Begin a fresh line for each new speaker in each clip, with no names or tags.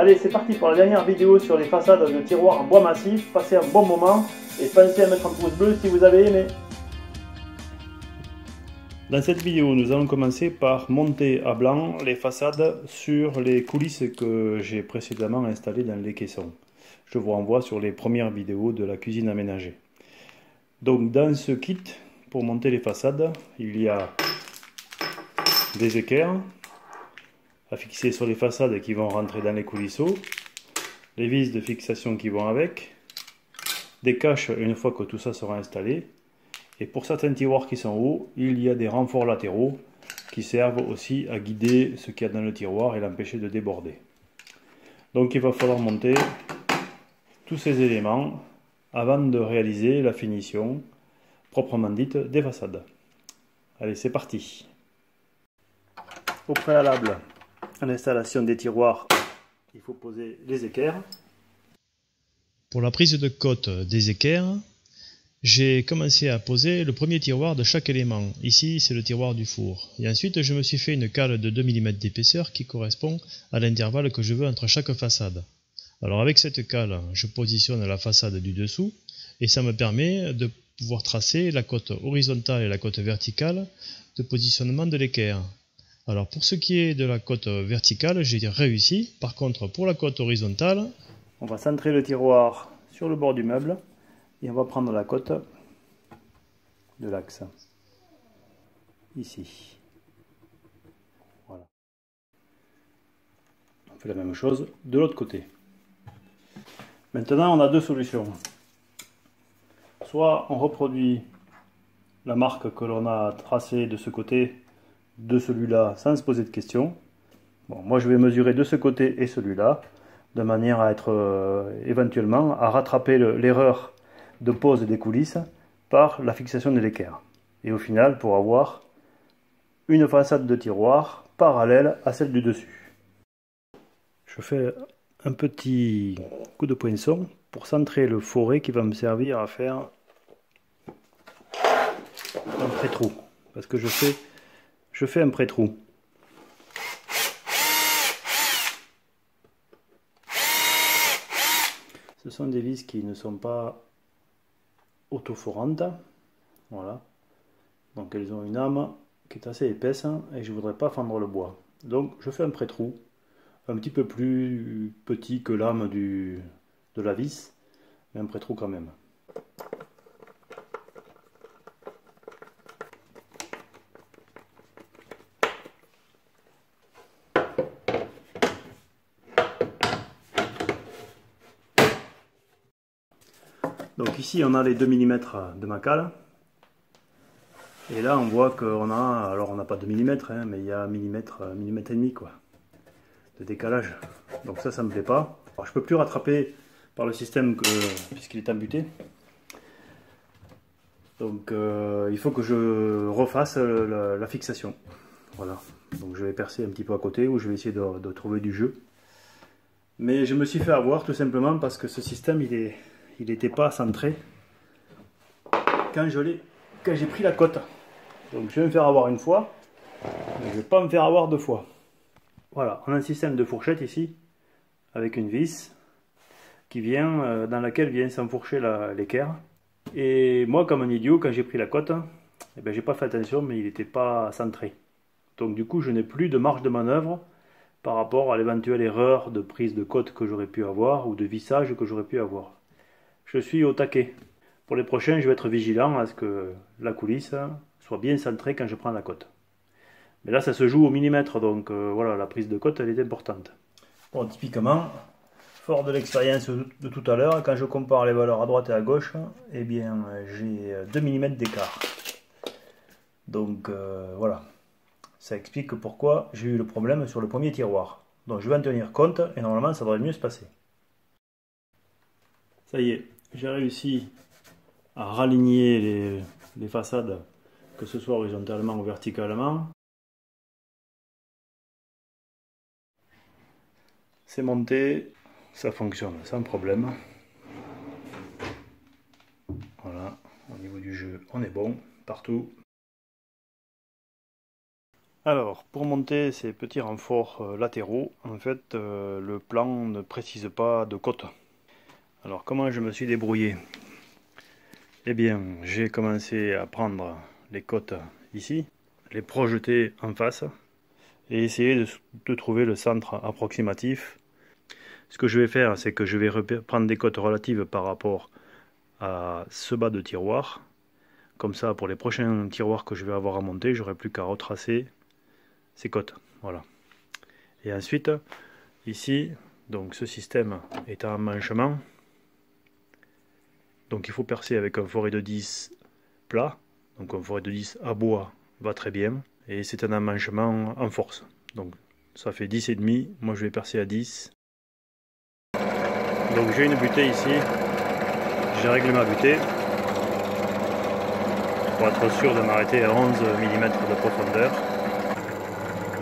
Allez, c'est parti pour la dernière vidéo sur les façades de tiroirs en bois massif. Passez un bon moment et pensez à mettre un pouce bleu si vous avez aimé. Dans cette vidéo, nous allons commencer par monter à blanc les façades sur les coulisses que j'ai précédemment installées dans les caissons. Je vous renvoie sur les premières vidéos de la cuisine aménagée. Donc dans ce kit, pour monter les façades, il y a des équerres à fixer sur les façades qui vont rentrer dans les coulisseaux, les vis de fixation qui vont avec, des caches une fois que tout ça sera installé, et pour certains tiroirs qui sont hauts, il y a des renforts latéraux qui servent aussi à guider ce qu'il y a dans le tiroir et l'empêcher de déborder. Donc il va falloir monter tous ces éléments avant de réaliser la finition proprement dite des façades. Allez, c'est parti. Au préalable à l'installation des tiroirs, il faut poser les équerres.
Pour la prise de cote des équerres, j'ai commencé à poser le premier tiroir de chaque élément. Ici, c'est le tiroir du four. Et ensuite, je me suis fait une cale de 2 mm d'épaisseur qui correspond à l'intervalle que je veux entre chaque façade. Alors avec cette cale, je positionne la façade du dessous et ça me permet de pouvoir tracer la cote horizontale et la cote verticale de positionnement de l'équerre. Alors pour ce qui est de la cote verticale, j'ai réussi. Par contre, pour la cote horizontale,
on va centrer le tiroir sur le bord du meuble et on va prendre la cote de l'axe, ici. Voilà. On fait la même chose de l'autre côté. Maintenant, on a deux solutions. Soit on reproduit la marque que l'on a tracée de ce côté, de celui-là, sans se poser de questions. Bon, moi je vais mesurer de ce côté et celui-là, de manière à être éventuellement à rattraper l'erreur de pose des coulisses par la fixation de l'équerre. Et au final, pour avoir une façade de tiroir parallèle à celle du dessus. Je fais un petit coup de poinçon pour centrer le foret qui va me servir à faire un pré-trou. Parce que je fais un pré-trou. Ce sont des vis qui ne sont pas autoforantes. Voilà. Donc elles ont une âme qui est assez épaisse et je ne voudrais pas fendre le bois. Donc je fais un pré-trou un petit peu plus petit que l'âme de la vis, mais un pré-trou quand même. Donc ici on a les 2 mm de ma cale. Et là on voit qu'on a, alors on n'a pas 2 mm, hein, mais il y a 1 mm et demi quoi, de décalage. Donc ça me plaît pas. Alors, je peux plus rattraper par le système puisqu'il est embuté. Donc il faut que je refasse la fixation. Voilà. Donc je vais percer un petit peu à côté ou je vais essayer de trouver du jeu. Mais je me suis fait avoir tout simplement parce que ce système il n'était pas centré quand j'ai pris la cote. Donc je vais me faire avoir une fois, mais je ne vais pas me faire avoir deux fois. Voilà, on a un système de fourchette ici, avec une vis qui vient, dans laquelle vient s'enfourcher l'équerre. Et moi, comme un idiot, quand j'ai pris la cote, eh ben, j'ai pas fait attention, mais il n'était pas centré. Donc du coup, je n'ai plus de marge de manœuvre par rapport à l'éventuelle erreur de prise de cote que j'aurais pu avoir ou de vissage que j'aurais pu avoir. Je suis au taquet. Pour les prochains, je vais être vigilant à ce que la coulisse soit bien centrée quand je prends la cote. Mais là, ça se joue au millimètre, donc voilà, la prise de cote, elle est importante. Bon, typiquement, fort de l'expérience de tout à l'heure, quand je compare les valeurs à droite et à gauche, eh bien, j'ai 2 mm d'écart. Donc voilà, ça explique pourquoi j'ai eu le problème sur le premier tiroir. Donc je vais en tenir compte et normalement, ça devrait mieux se passer. Ça y est, j'ai réussi à raligner les façades, que ce soit horizontalement ou verticalement. C'est monté, ça fonctionne sans problème. Voilà, au niveau du jeu, on est bon partout. Alors, pour monter ces petits renforts latéraux, en fait, le plan ne précise pas de côte. Alors, comment je me suis débrouillé? Eh bien, j'ai commencé à prendre les côtes ici, les projeter en face, et essayer de trouver le centre approximatif. Ce que je vais faire, c'est que je vais prendre des côtes relatives par rapport à ce bas de tiroir. Comme ça, pour les prochains tiroirs que je vais avoir à monter, j'aurai plus qu'à retracer ces côtes. Voilà. Et ensuite, ici, donc ce système est en manchement. Donc il faut percer avec un forêt de 10 plat. Donc un forêt de 10 à bois va très bien. Et c'est un emmanchement en force. Donc ça fait 10 et demi. Moi je vais percer à 10. Donc j'ai une butée ici. J'ai réglé ma butée pour être sûr de m'arrêter à 11 mm de profondeur.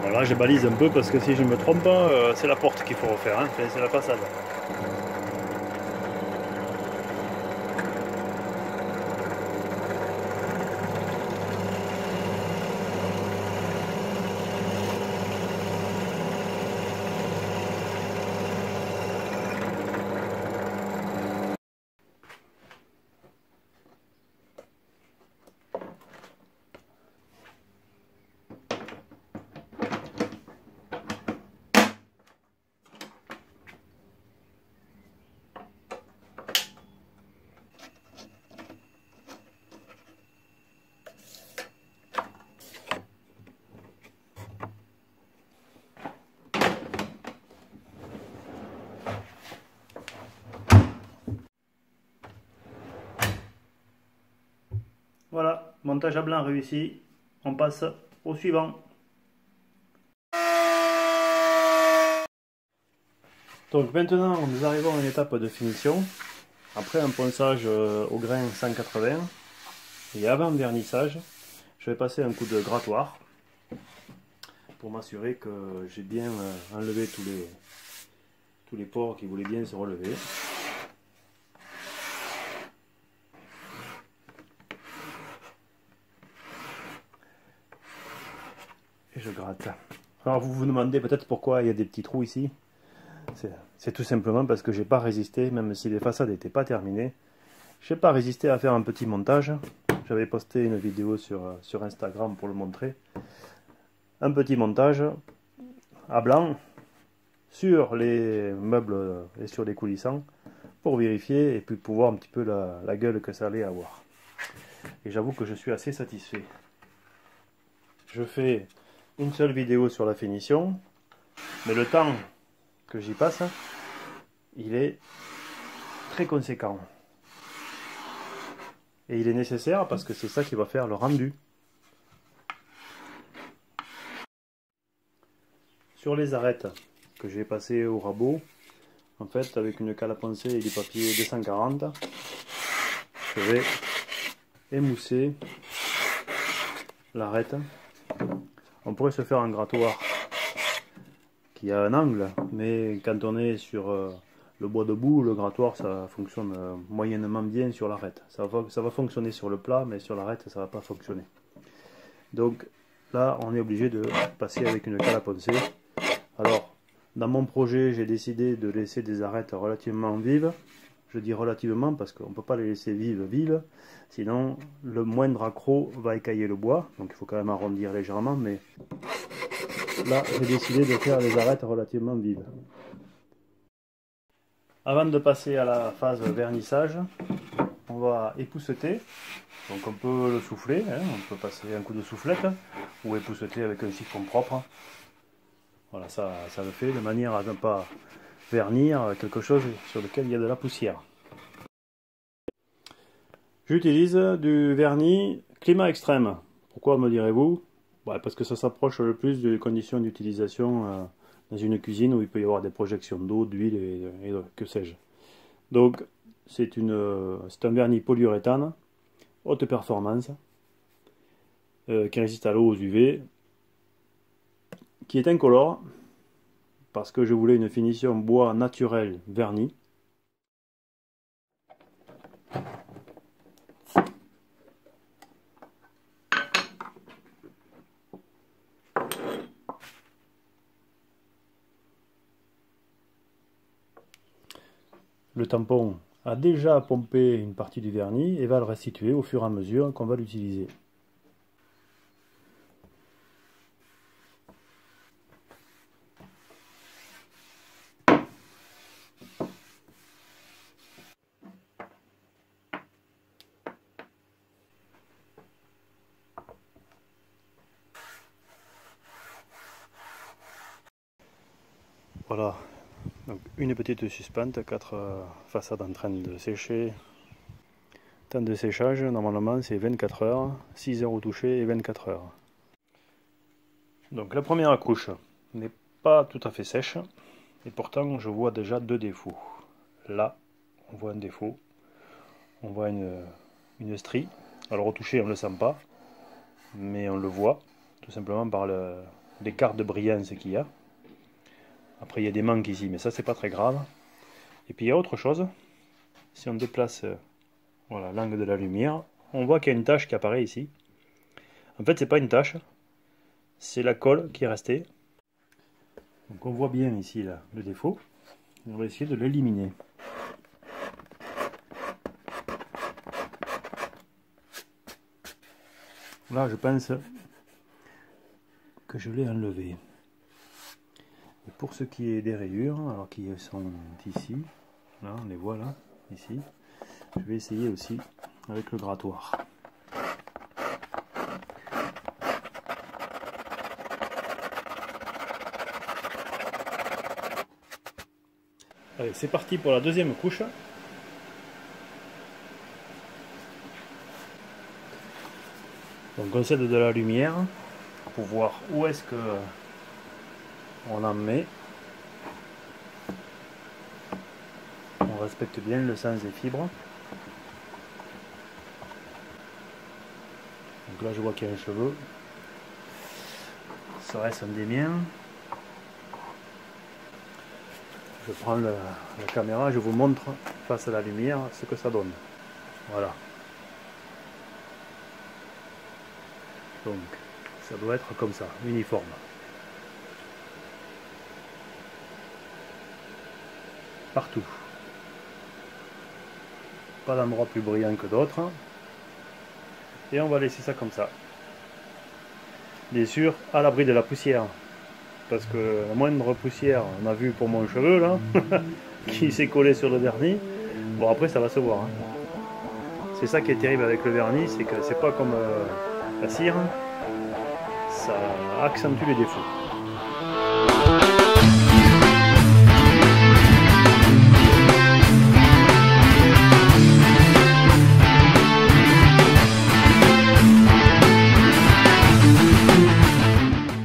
Voilà, je balise un peu parce que si je ne me trompe pas, c'est la porte qu'il faut refaire, hein, c'est la façade. Voilà, montage à blanc réussi. On passe au suivant. Donc maintenant, nous arrivons à une étape de finition. Après un ponçage au grain 180 et avant le vernissage, je vais passer un coup de grattoir pour m'assurer que j'ai bien enlevé tous les pores qui voulaient bien se relever. Et je gratte. Alors vous vous demandez peut-être pourquoi il y a des petits trous ici. C'est tout simplement parce que j'ai pas résisté, même si les façades n'étaient pas terminées, j'ai pas résisté à faire un petit montage. J'avais posté une vidéo sur Instagram pour le montrer. Un petit montage à blanc sur les meubles et sur les coulissants pour vérifier et puis pour voir un petit peu la gueule que ça allait avoir. Et j'avoue que je suis assez satisfait. Je fais une seule vidéo sur la finition, mais le temps que j'y passe, il est très conséquent. Et il est nécessaire parce que c'est ça qui va faire le rendu. Sur les arêtes que j'ai passées au rabot, en fait avec une cale à poncer et du papier 240, je vais émousser l'arête. On pourrait se faire un grattoir qui a un angle, mais quand on est sur le bois debout, le grattoir ça fonctionne moyennement bien sur l'arête. Ça va fonctionner sur le plat, mais sur l'arête ça va pas fonctionner. Donc là on est obligé de passer avec une cale à poncer. Alors dans mon projet j'ai décidé de laisser des arêtes relativement vives. Je dis relativement parce qu'on ne peut pas les laisser vives, sinon le moindre accroc va écailler le bois, donc il faut quand même arrondir légèrement, mais là j'ai décidé de faire les arêtes relativement vives. Avant de passer à la phase vernissage, on va épousseter, donc on peut le souffler, hein, on peut passer un coup de soufflette, ou épousseter avec un chiffon propre. Voilà, ça le fait de manière à ne pas vernir quelque chose sur lequel il y a de la poussière. J'utilise du vernis climat extrême. Pourquoi me direz-vous? Parce que ça s'approche le plus des conditions d'utilisation dans une cuisine où il peut y avoir des projections d'eau, d'huile et que sais-je. Donc c'est un vernis polyuréthane, haute performance, qui résiste à l'eau, aux UV, qui est incolore, parce que je voulais une finition bois naturel verni. le tampon a déjà pompé une partie du vernis et va le restituer au fur et à mesure qu'on va l'utiliser. Voilà, donc une petite suspente, 4 façades en train de sécher. Temps de séchage, normalement c'est 24 heures, 6 heures au toucher et 24 heures. Donc la première couche n'est pas tout à fait sèche, et pourtant je vois déjà 2 défauts. Là, on voit un défaut, on voit une strie. Alors au toucher on ne le sent pas, mais on le voit, tout simplement par l'écart de brillance qu'il y a. Après il y a des manques ici, mais ça c'est pas très grave. Et puis il y a autre chose, si on déplace voilà, l'angle de la lumière, on voit qu'il y a une tache qui apparaît ici. En fait c'est pas une tache, c'est la colle qui est restée. Donc on voit bien ici là, le défaut, on va essayer de l'éliminer. Là je pense que je l'ai enlevé. Et pour ce qui est des rayures, alors qui sont ici, là on les voit là, ici, je vais essayer aussi avec le grattoir. Allez, c'est parti pour la deuxième couche. Donc on cède de la lumière pour voir où est-ce que on en met. On respecte bien le sens des fibres. Donc là je vois qu'il y a un cheveu. Ça reste un des miens. Je prends la caméra, je vous montre face à la lumière ce que ça donne. Voilà. Donc ça doit être comme ça, uniforme. Partout. Pas d'endroit plus brillant que d'autres. Et on va laisser ça comme ça. Bien sûr, à l'abri de la poussière. Parce que la moindre poussière, on a vu pour mon cheveu là, qui s'est collé sur le vernis. Bon après ça va se voir. Hein. C'est ça qui est terrible avec le vernis, c'est que c'est pas comme la cire. Ça accentue les défauts.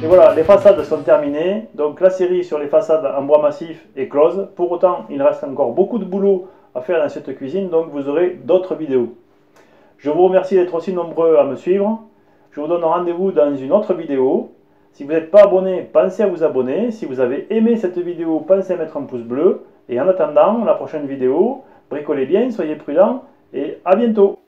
Et voilà, les façades sont terminées, donc la série sur les façades en bois massif est close. Pour autant, il reste encore beaucoup de boulot à faire dans cette cuisine, donc vous aurez d'autres vidéos. Je vous remercie d'être aussi nombreux à me suivre. Je vous donne rendez-vous dans une autre vidéo. Si vous n'êtes pas abonné, pensez à vous abonner. Si vous avez aimé cette vidéo, pensez à mettre un pouce bleu. Et en attendant la prochaine vidéo, bricolez bien, soyez prudents et à bientôt.